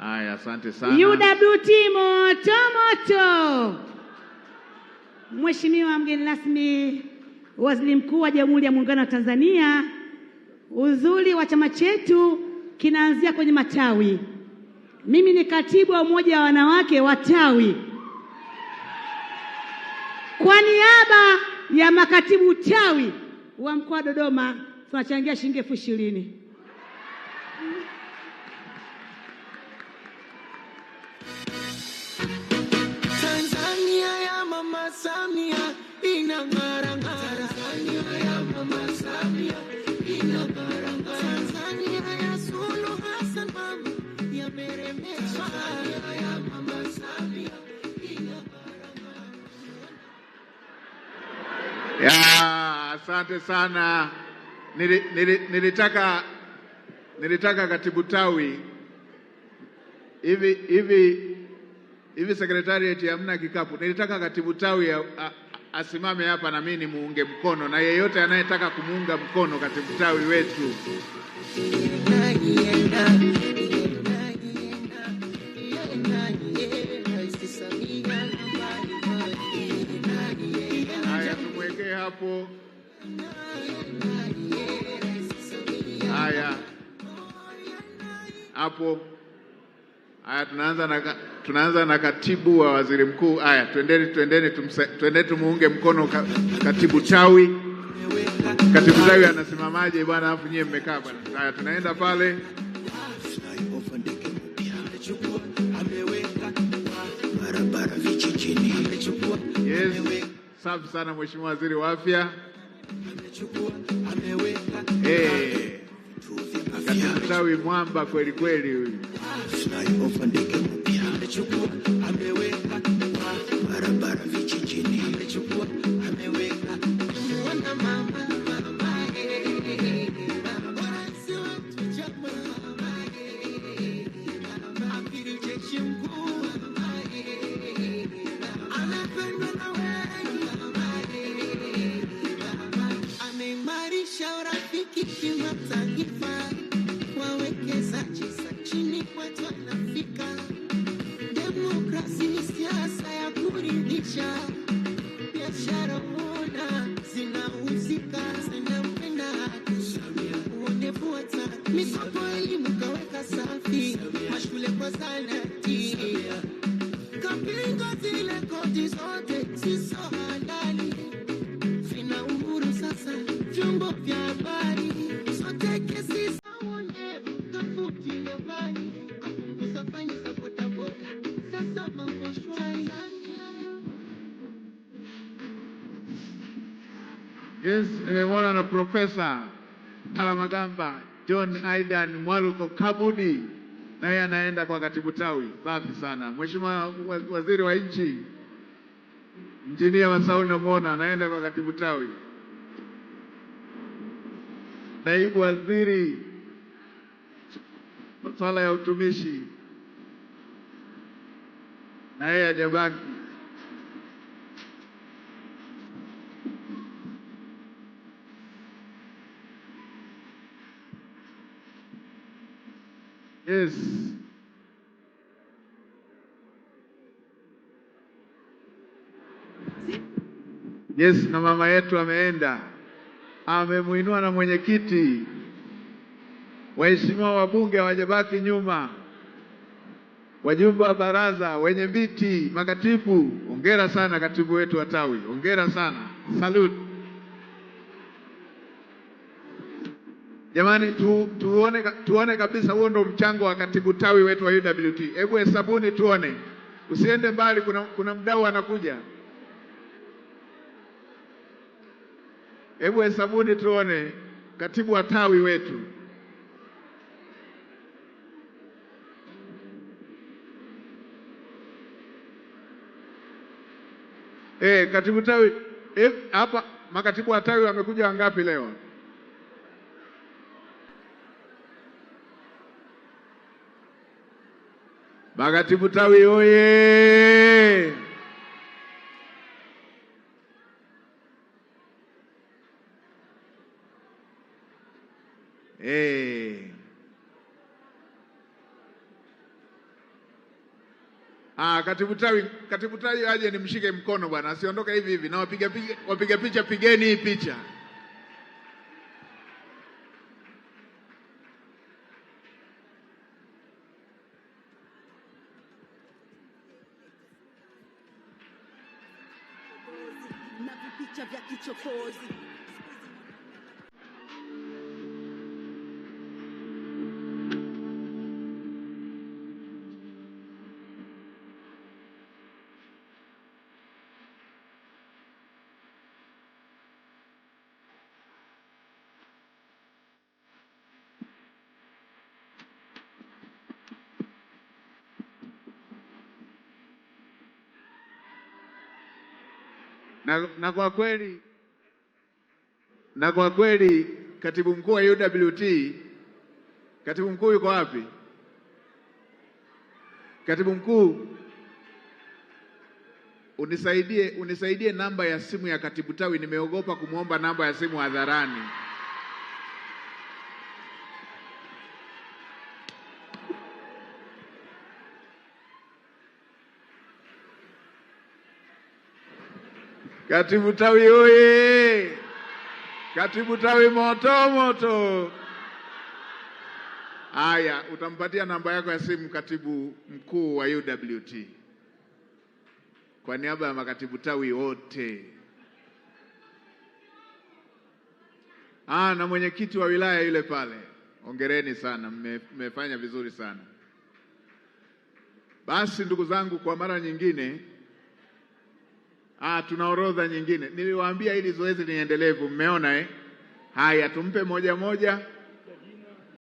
Haya, asante sana. UWT moto moto. Mheshimiwa mgeni rasmi, Waziri Mkuu wa Jamhuri ya Muungano wa Tanzania, uzuri wa chama chetu kinaanzia kwenye matawi. Mimi ni katibu wa umoja wa wanawake wa tawi. Kwa niaba ya makatibu tawi wa mkoa wa Dodoma tunachangia shilingi 20,000. Tanzania ya Mama Samia inang'ara ng'ara. Tanzania ya Mama Samia inang'ara ng'ara. Tanzania ya Suluhu Hassan mama yameremeta. Tanzania ya Mama Samia inang'ara ng'ara. Ya, asante sana. Nilitaka katibu tawi hivi secretariat hamna kikapu. Nilitaka katibu tawi asimame hapa na mimi nimuunge mkono, na yeyote anayetaka kumuunga mkono katibu tawi wetu. Haya, tumwekee hapo. Haya hapo. Haya, tunaanza na katibu wa waziri mkuu. Haya, twendeni tumuunge mkono katibu tawi. Katibu tawi anasimamaje bwana, afu nyie mmekaa bwana. Haya, tunaenda pale. Yes, safi sana Mheshimiwa Waziri wa Afya. Katibu tawi mwamba kweli kweli huyu. Yes, nimemwona na Profesa Palamagamba John Aidan Mwaluko Kabudi, naye anaenda kwa katibu tawi. Safi sana. Mheshimiwa Waziri wa Nchi Injinia Masauni namuona anaenda kwa katibu tawi. Naibu Waziri masuala ya utumishi naye hajabaki. Yes. Yes, na mama yetu ameenda. Amemuinua na mwenyekiti. Waheshimiwa wabunge hawajabaki nyuma. Wajumbe wa baraza, wenye viti, makatibu, hongera sana katibu wetu wa tawi. Hongera sana. Salute. Jamani, tuone kabisa huo ndo mchango wa katibu tawi wetu wa UWT. Hebu hesabuni tuone. Usiende mbali, kuna mdau anakuja. Hebu hesabuni tuone katibu wa tawi wetu. Katibu tawi hapa, makatibu wa tawi wamekuja wangapi leo? Makatibu tawi oye! Katibu tawi aje nimshike mkono bwana, asiondoke hivi hivi. Na wapiga picha, pigeni hii picha. Na vipicha vya kichokozi. Na kwa kweli katibu mkuu wa UWT, katibu mkuu yuko wapi? Katibu mkuu, unisaidie namba ya simu ya katibu tawi. Nimeogopa kumwomba namba ya simu hadharani. Katibu tawi oye! Katibu tawi moto moto. Haya, utampatia namba yako ya simu katibu mkuu wa UWT kwa niaba ya makatibu tawi wote. Na mwenyekiti wa wilaya yule pale, hongereni sana, mmefanya vizuri sana. Basi ndugu zangu, kwa mara nyingine tuna orodha nyingine. Niliwaambia hili zoezi ni endelevu, mmeona Haya, tumpe moja moja.